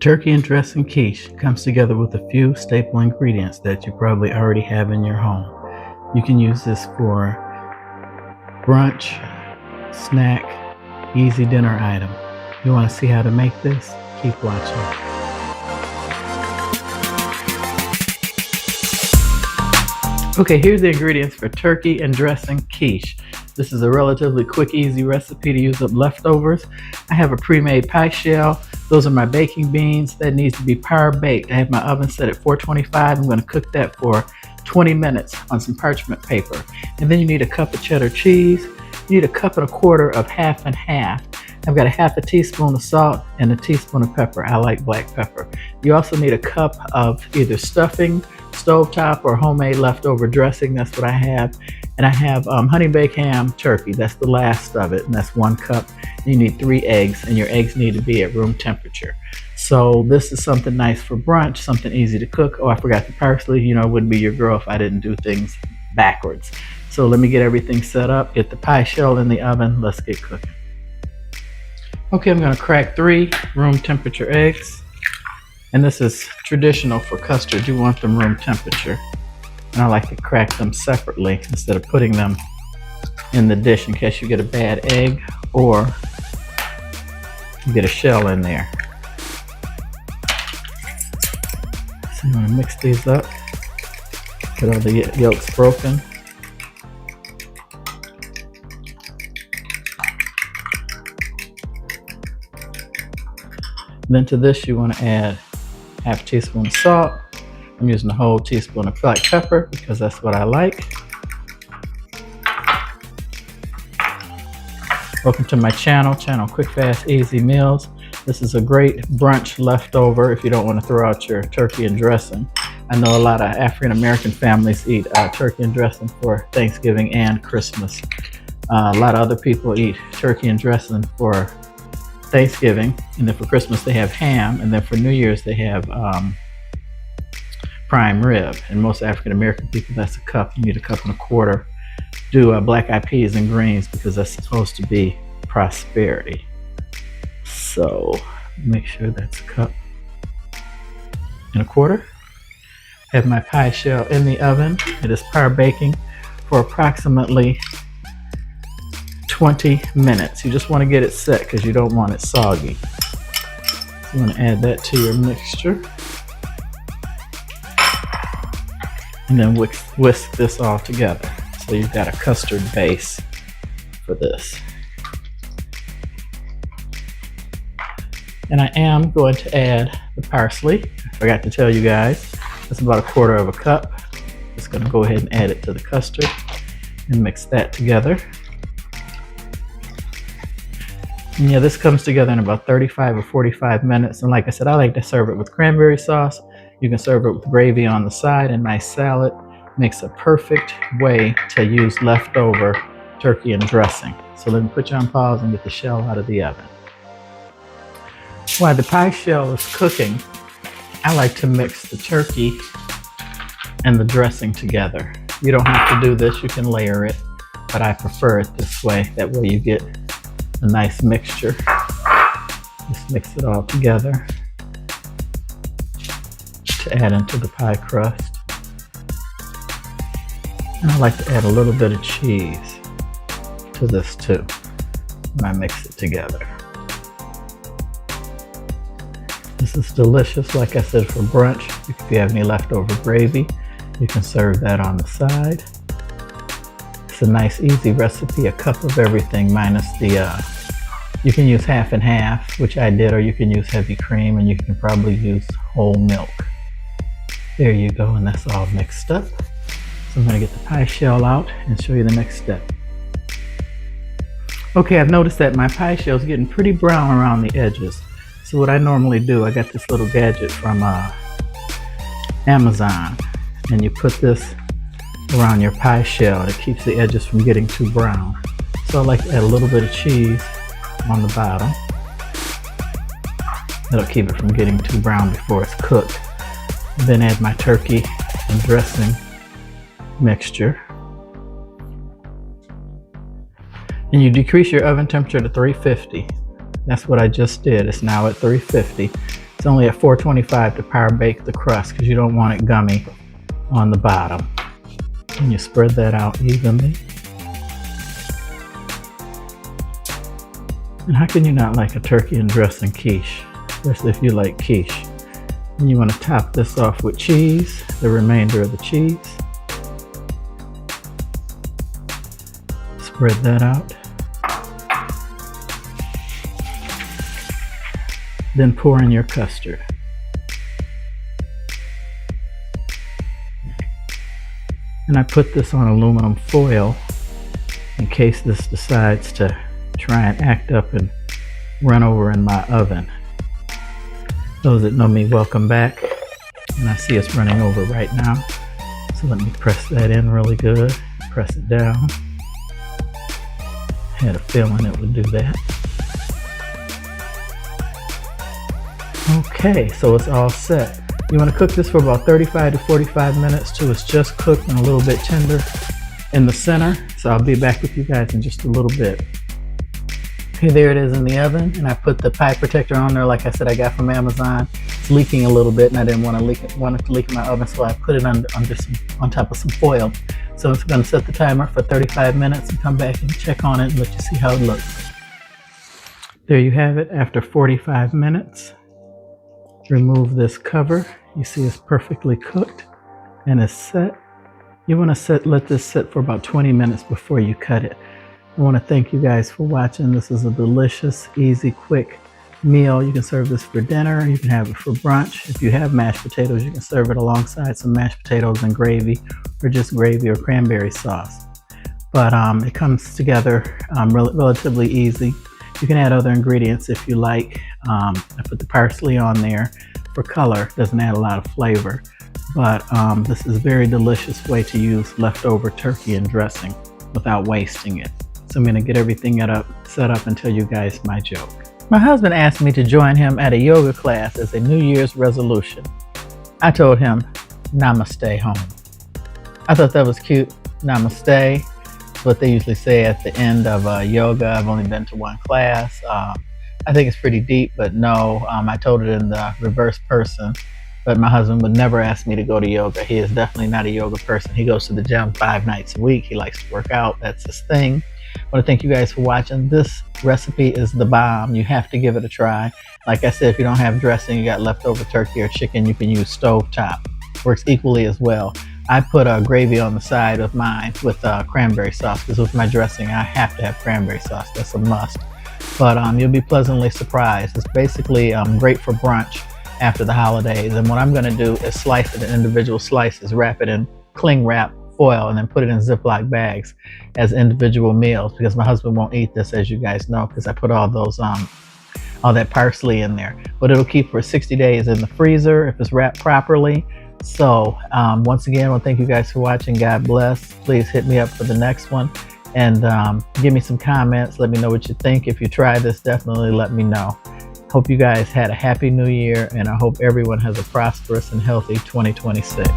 Turkey and Dressing Quiche comes together with a few staple ingredients that you probably already have in your home. You can use this for brunch, snack, easy dinner item. You want to see how to make this? Keep watching. Okay, here's the ingredients for Turkey and Dressing Quiche. This is a relatively quick, easy recipe to use up leftovers. I have a pre-made pie shell. Those are my baking beans. That needs to be par baked. I have my oven set at 425. I'm going to cook that for 20 minutes on some parchment paper. And then you need a cup of cheddar cheese. You need a cup and a quarter of half and half. I've got a half a teaspoon of salt and a teaspoon of pepper. I like black pepper. You also need a cup of either stuffing, stovetop, or homemade leftover dressing. That's what I have. And I have honey baked ham turkey. That's the last of it, and that's 1 cup. You need 3 eggs, and your eggs need to be at room temperature. So this is something nice for brunch, something easy to cook. Oh, I forgot the parsley. You know, I wouldn't be your girl if I didn't do things backwards. So let me get everything set up, get the pie shell in the oven. Let's get cooking. Okay, I'm going to crack 3 room temperature eggs. And this is traditional for custard. You want them room temperature. And I like to crack them separately instead of putting them in the dish in case you get a bad egg or you get a shell in there. So I'm going to mix these up. Get all the yolks broken. Then to this you want to add half teaspoon of salt. I'm using a whole teaspoon of black pepper because that's what I like. Welcome to my channel, Quick, Fast, Easy Meals. This is a great brunch leftover if you don't want to throw out your turkey and dressing. I know a lot of African American families eat turkey and dressing for Thanksgiving and Christmas. A lot of other people eat turkey and dressing for Thanksgiving, and then for Christmas they have ham, and then for New Year's they have prime rib. And most African American people, that's a cup. You need a cup and a quarter. Do black eyed peas and greens because that's supposed to be prosperity. So make sure that's a cup and a quarter. Have my pie shell in the oven. It is par baking for approximately 20 minutes. You just want to get it set because you don't want it soggy. So you want to add that to your mixture. And then whisk this all together. So you've got a custard base for this. And I am going to add the parsley. I forgot to tell you guys. That's about a quarter of a cup. Just going to go ahead and add it to the custard and mix that together. And yeah, this comes together in about 35 or 45 minutes. And like I said, I like to serve it with cranberry sauce. You can serve it with gravy on the side and nice salad. Makes a perfect way to use leftover turkey and dressing. So let me put you on pause and get the shell out of the oven. While the pie shell is cooking, I like to mix the turkey and the dressing together. You don't have to do this, you can layer it, but I prefer it this way. That way you get a nice mixture. Just mix it all together to add into the pie crust. And I like to add a little bit of cheese to this too when I mix it together. This is delicious, like I said, for brunch. If you have any leftover gravy, you can serve that on the side. It's a nice, easy recipe, a cup of everything minus the, you can use half and half, which I did, or you can use heavy cream, and you can probably use whole milk. There you go, and that's all mixed up. So I'm going to get the pie shell out and show you the next step. Okay, I've noticed that my pie shell is getting pretty brown around the edges. So what I normally do, I got this little gadget from Amazon, and you put this around your pie shell. It keeps the edges from getting too brown. So I like to add a little bit of cheese on the bottom. That'll keep it from getting too brown before it's cooked. And then add my turkey and dressing mixture. And you decrease your oven temperature to 350. That's what I just did. It's now at 350. It's only at 425 to power bake the crust because you don't want it gummy on the bottom. And you spread that out evenly. And how can you not like a turkey and dressing quiche, especially if you like quiche? And you want to top this off with cheese, the remainder of the cheese. Spread that out. Then pour in your custard. And I put this on aluminum foil in case this decides to try and act up and run over in my oven. Those that know me, welcome back. And I see it's running over right now. So let me press that in really good. Press it down. Had a feeling it would do that. Okay, so it's all set. You want to cook this for about 35 to 45 minutes till it's just cooked and a little bit tender in the center. So I'll be back with you guys in just a little bit. Okay, there it is in the oven, and I put the pie protector on there like I said I got from Amazon. It's leaking a little bit and I didn't want it to leak in my oven, so I put it on top of some foil. So I'm going to set the timer for 35 minutes and come back and check on it and let you see how it looks. There you have it after 45 minutes. Remove this cover. You see it's perfectly cooked and it's set. You want to let this sit for about 20 minutes before you cut it. I want to thank you guys for watching. This is a delicious, easy, quick meal. You can serve this for dinner. You can have it for brunch. If you have mashed potatoes, you can serve it alongside some mashed potatoes and gravy, or just gravy or cranberry sauce. But it comes together relatively easy. You can add other ingredients if you like. I put the parsley on there for color. Doesn't add a lot of flavor, but this is a very delicious way to use leftover turkey and dressing without wasting it. So I'm going to get everything set up and tell you guys my joke. My husband asked me to join him at a yoga class as a New Year's resolution. I told him, namaste home. I thought that was cute. Namaste. It's what they usually say at the end of yoga. I've only been to one class. I think it's pretty deep, but no, I told it in the reverse person. But my husband would never ask me to go to yoga. He is definitely not a yoga person. He goes to the gym 5 nights a week. He likes to work out. That's his thing. I want to thank you guys for watching. This recipe is the bomb. You have to give it a try. Like I said, if you don't have dressing, you got leftover turkey or chicken, you can use stovetop. Works equally as well. I put gravy on the side of mine with cranberry sauce, because with my dressing, I have to have cranberry sauce. That's a must. But you'll be pleasantly surprised. It's basically great for brunch after the holidays. And what I'm going to do is slice it in individual slices, wrap it in cling wrap foil, and then put it in Ziploc bags as individual meals, because my husband won't eat this, as you guys know, because I put all that parsley in there. But it'll keep for 60 days in the freezer if it's wrapped properly. So once again, I want to thank you guys for watching. God bless. Please hit me up for the next one, and give me some comments. Let me know what you think. If you try this, definitely let me know. Hope you guys had a happy new year, and I hope everyone has a prosperous and healthy 2026.